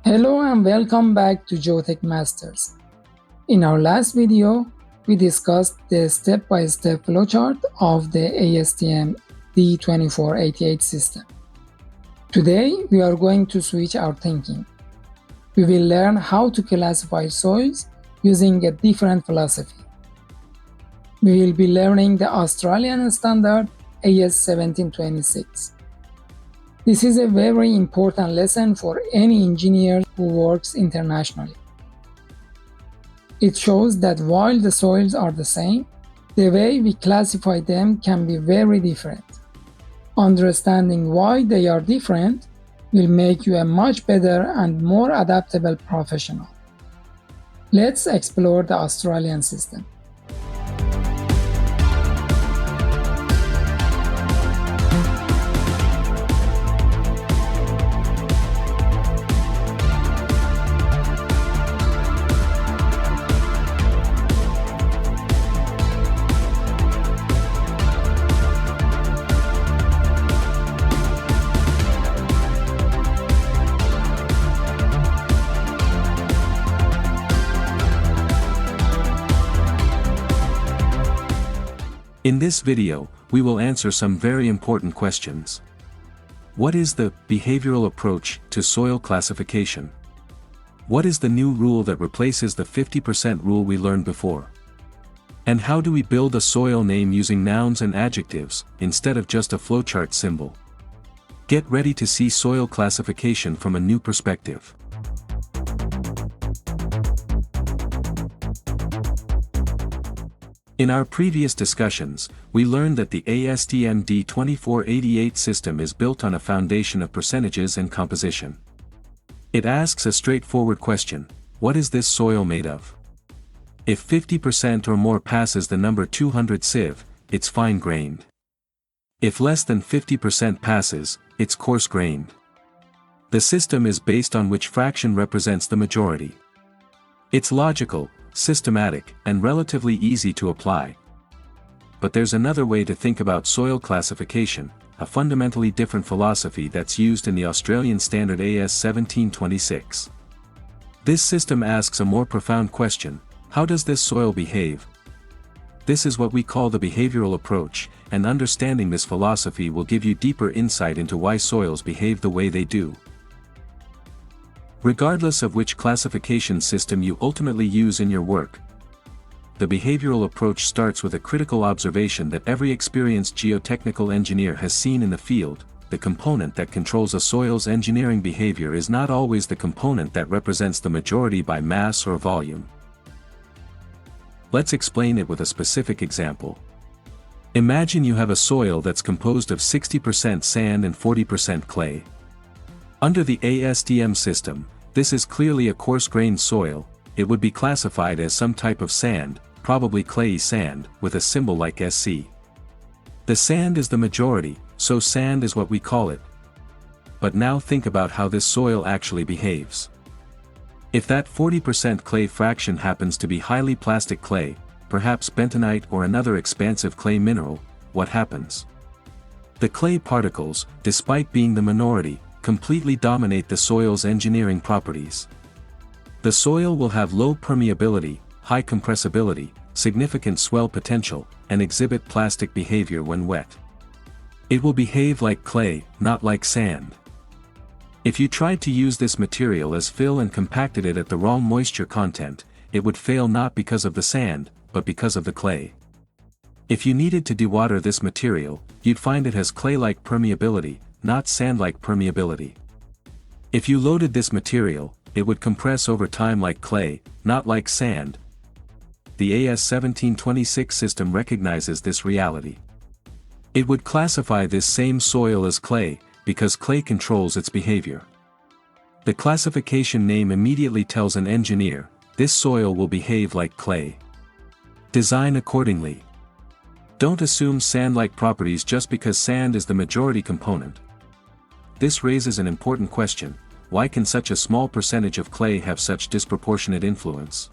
Hello and welcome back to Geotech Masters. In our last video, we discussed the step-by-step flowchart of the ASTM D2488 system. Today, we are going to switch our thinking. We will learn how to classify soils using a different philosophy. We will be learning the Australian standard AS1726. This is a very important lesson for any engineer who works internationally. It shows that while the soils are the same, the way we classify them can be very different. Understanding why they are different will make you a much better and more adaptable professional. Let's explore the Australian system. In this video, we will answer some very important questions. What is the behavioral approach to soil classification? What is the new rule that replaces the 50% rule we learned before? And how do we build a soil name using nouns and adjectives, instead of just a flowchart symbol? Get ready to see soil classification from a new perspective. In our previous discussions, we learned that the ASTM D2488 system is built on a foundation of percentages and composition. It asks a straightforward question: what is this soil made of? If 50% or more passes the number 200 sieve, it's fine-grained. If less than 50% passes, it's coarse-grained. The system is based on which fraction represents the majority. It's logical, systematic, and relatively easy to apply. But there's another way to think about soil classification, a fundamentally different philosophy that's used in the Australian standard AS1726. This system asks a more profound question: how does this soil behave? This is what we call the behavioral approach, and understanding this philosophy will give you deeper insight into why soils behave the way they do. Regardless of which classification system you ultimately use in your work, the behavioral approach starts with a critical observation that every experienced geotechnical engineer has seen in the field: the component that controls a soil's engineering behavior is not always the component that represents the majority by mass or volume. Let's explain it with a specific example. Imagine you have a soil that's composed of 60% sand and 40% clay. Under the ASTM system, this is clearly a coarse-grained soil. It would be classified as some type of sand, probably clayey sand, with a symbol like SC. The sand is the majority, so sand is what we call it. But now think about how this soil actually behaves. If that 40% clay fraction happens to be highly plastic clay, perhaps bentonite or another expansive clay mineral, what happens? The clay particles, despite being the minority, completely dominate the soil's engineering properties. The soil will have low permeability, high compressibility, significant swell potential, and exhibit plastic behavior when wet. It will behave like clay, not like sand. If you tried to use this material as fill and compacted it at the wrong moisture content, it would fail not because of the sand, but because of the clay. If you needed to dewater this material, you'd find it has clay-like permeability, not sand-like permeability. If you loaded this material, it would compress over time like clay, not like sand. The AS1726 system recognizes this reality. It would classify this same soil as clay, because clay controls its behavior. The classification name immediately tells an engineer, this soil will behave like clay. Design accordingly. Don't assume sand-like properties just because sand is the majority component. This raises an important question: why can such a small percentage of clay have such disproportionate influence?